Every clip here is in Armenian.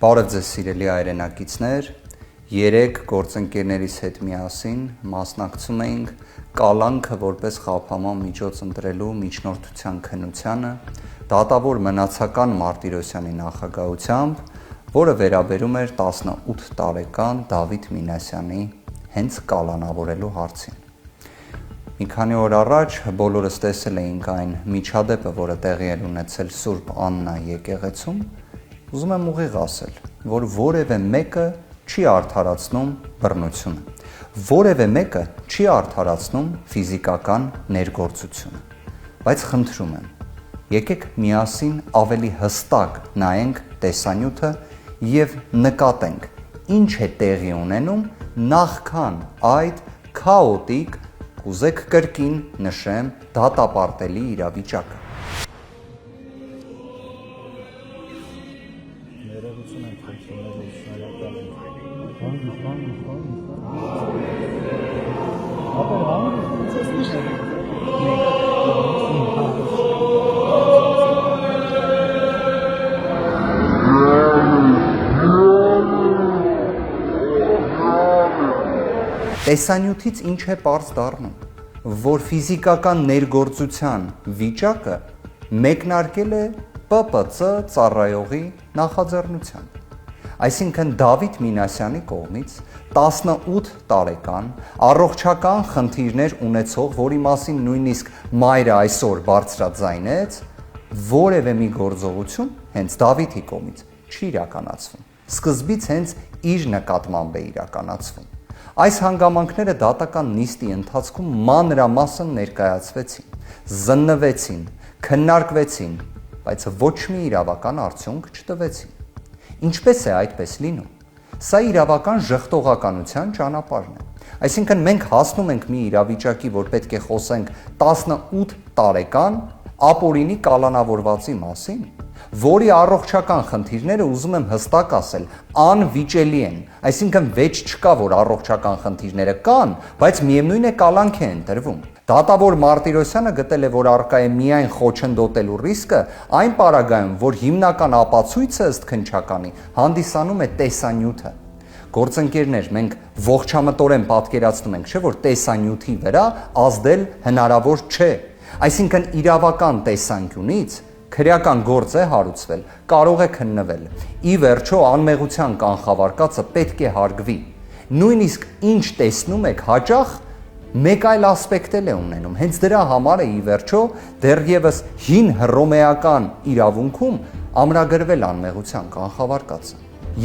Բարև ձեզ սիրելի հայրենակիցներ, 3 գործընկերներիս հետ միասին մասնակցում էինք կալանքը որպես խափանման միջոց ընտրելու միջնորդության քննությանը դատավոր Մնացական Մարտիրոսյանի նախագահությամբ, որը վերաբերում էր 18 տարեկան Դավիթ Մինասյանի հենց կալանավորելու հարցին։ Մի քանի օր առաջ բոլորս տեսել էինք այն միջադեպը, որը տեղի էր ունեցել Սուրբ Աննա եկեղեցում։ Ուզում եմ ուղիղ ասել, որ որևէ մեկը չի արդարացնում բռնությունը, որևէ մեկը չի արդարացնում ֆիզիկական ներգործությունը, բայց խնդրում եմ, եկեք միասին ավելի հստակ նայենք տեսանյութը և նկատենք, ինչ է տեղի ունենում նախքան այդ քաոտիկ, կուզեք կրկին նշեմ, դատապարտելի իրավիճակը։ Տեսանյութից ինչ է պարզ դառնում, որ ֆիզիկական ներգործության վիճակը մեկնարկել է ՊՊՑ ծառայողի նախաձեռնությամբ։ Այսինքն Դավիթ Մինասյանի կողմից 18 տարեկան առողջական խնդիրներ ունեցող, որի մասին նույնիսկ մայրը այսօր բարձրաձայնեց, որևէ մի գործողություն հենց Դավիթի կողմից չի իրականացվում։ Սկզբից հենց իր նկատմամբ է իրականացվում։ Այս հանգամանքները դատական նիստի ընթացքում մանրամասն ներկայացվեցին, զննվեցին, քննարկվեցին, բայց ոչ մի իրավական արդյունք չտվեցին։ Ինչպես է այդպես լինում։ Սա իրավական ժխտողականության ճանապարհն է։ Այսինքն մենք հասնում ենք մի իրավիճակի, որ պետք է խոսենք 18 տարեկան ապօրինի կալանավորվածի մասին, որի առողջական խնդիրները, ուզում եմ հստակ ասել, անվիճելի են, այսինքն վեճ չկա, որ առողջական խնդիրները կան, բայց միևնույն է կալանք է ընտրվում։ Դատավոր Մարտիրոսյանը գտել է, որ առկա է միայն խոչընդոտելու ռիսկը այն պարագայում, որ հիմնական ապացույցը ըստ քննչականի հանդիսանում է տեսանյութը։ Գործընկերներ, մենք ողջամտորեն պատկերացնում ենք, չէ՞ որ տեսանյութի վրա ազդել հնարավոր չէ։ Այսինքն իրավական տեսանկյունից քրեական գործ է հարուցվել, կարող է քննվել։ Ի վերջո անմեղության կանխավարկածը պետք է հարգվի։ Նույնիսկ ինչ տեսնում եք հաճախ մեկ այլ ասպեկտ է ունենում։ Հենց դրա համար է ի վերջո դեռևս հին հռոմեական իրավունքում ամրագրվել անմեղության կանխավարկածը։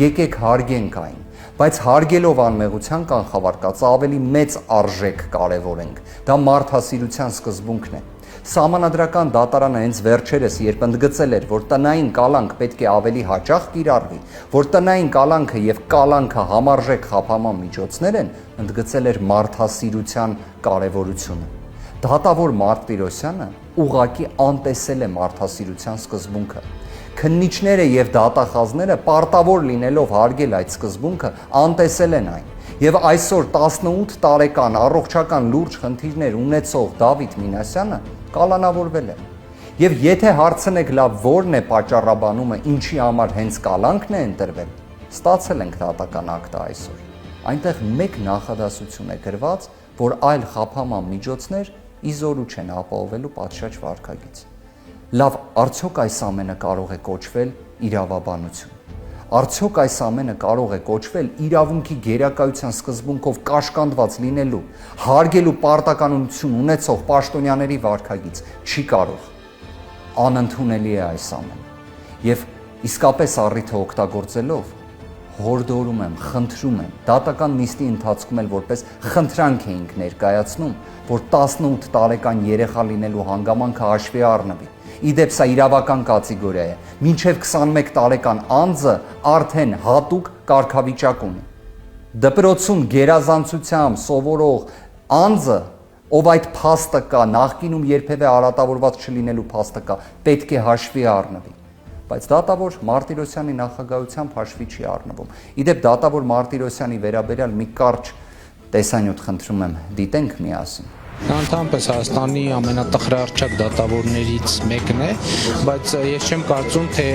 Եկեք հարգենք այն, բայց հարգելով անմեղության կանխավարկածը ավելի մեծ արժեք կարևորենք։ Դա մարդասիրության սկզբունքն է։ Սահմանադրական դատարանը հենց վերջերս, երբ ընդգծել էր, որ տնային կալանք պետք է ավելի հաճախ կիրառվի, որ տնային կալանքը եւ կալանքը համարժեք խափանման միջոցներ են, ընդգծել էր մարդասիրության կարևորությունը։ Դատավոր Մարտիրոսյանը ուղղակի անտեսել է մարդասիրության սկզբունքը։ Քննիչները եւ դատախազները պարտավոր լինելով հարգել այդ սկզբունքը, անտեսել են այն։ Եվ այսօր 18 տարեկան առողջական լուրջ խնդիրներ ունեցող Դավիթ Մինասյանը կալանավորվել է։ Եվ եթե հարցնեք լավ որն է պատճառաբանումը, ինչի համար հենց կալանքն է ընտրվել, ստացել ենք դատական ակտը այսօր։ Այնտեղ մեկ նախադասություն է գրված, որ այլ խափանման միջոցներ իզորու չեն ապահովելու պատշաճ վարքագիծ։ Լավ, արդյոք այս ամենը կարող է կոչվել իրավաբանություն։ Արդյոք այս ամենը կարող է կոչվել իրավունքի գերակայության սկզբունքով կաշկանդված լինելու, հարգելու պարտականություն ունեցող պաշտոնյաների վարքագիծ։ Չի կարող։ Անընդունելի է այս ամենը։ Եվ իսկապես առիթը օգտագործելով հորդորում եմ, խնդրում եմ, դատական նիստի ընթացքում էլ որպես խնդրանք էինք ներկայացնում, որ 18 տարեկան երեխա լինելու հանգամանքը հաշվի առնվի։ Իդեպ սա իրավական կատեգորիա է, մինչև 21 տարեկան անձը արդեն հատուկ կարգավիճակ ունի։ Դպրոցում գերազանցությամբ սովորող անձը, ով այդ փաստը կա, նախկինում երբևէ արատավորված չլինելու փաստը կա, պետք է հաշվի առնվի։ Բայց դատավոր Մարտիրոսյանի նախագահությամբ հաշվի չի առնվում։ Իդեպ դատավոր Մարտիրոսյանի վերաբերյալ մի կարճ տեսանյութ խնդրում եմ դիտենք միասին։ Նա ընդհանրապես Հայաստանի ամենատխրահարճակ դատավորներից մեկն է, բայց ես չեմ կարծում, թե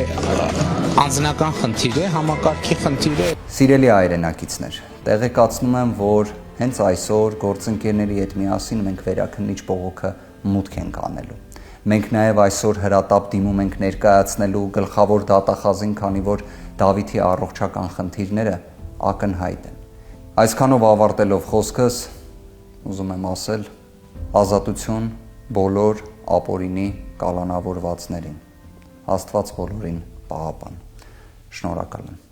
անձնական խնդիր է, համակարգի խնդիր է։ Սիրելի հայրենակիցներ, տեղեկացնում եմ, որ հենց այսօր գործընկերների հետ միասին մենք վերաքննիչ բողոքը մուտք ենք անելու։ Մենք նաև այսօր հրատապ դիմում ենք ներկայացնելու գլխավոր դատախազին, քանի որ Դավիթի առողջական խնդիրները ակնհայտ են։ Այսքանով ավարտելով խոսքս, ուզում եմ ասել ազատություն բոլոր ապօրինի կալանավորվածներին։ Աստված բոլորին պահապան։ Շնորհակալ եմ։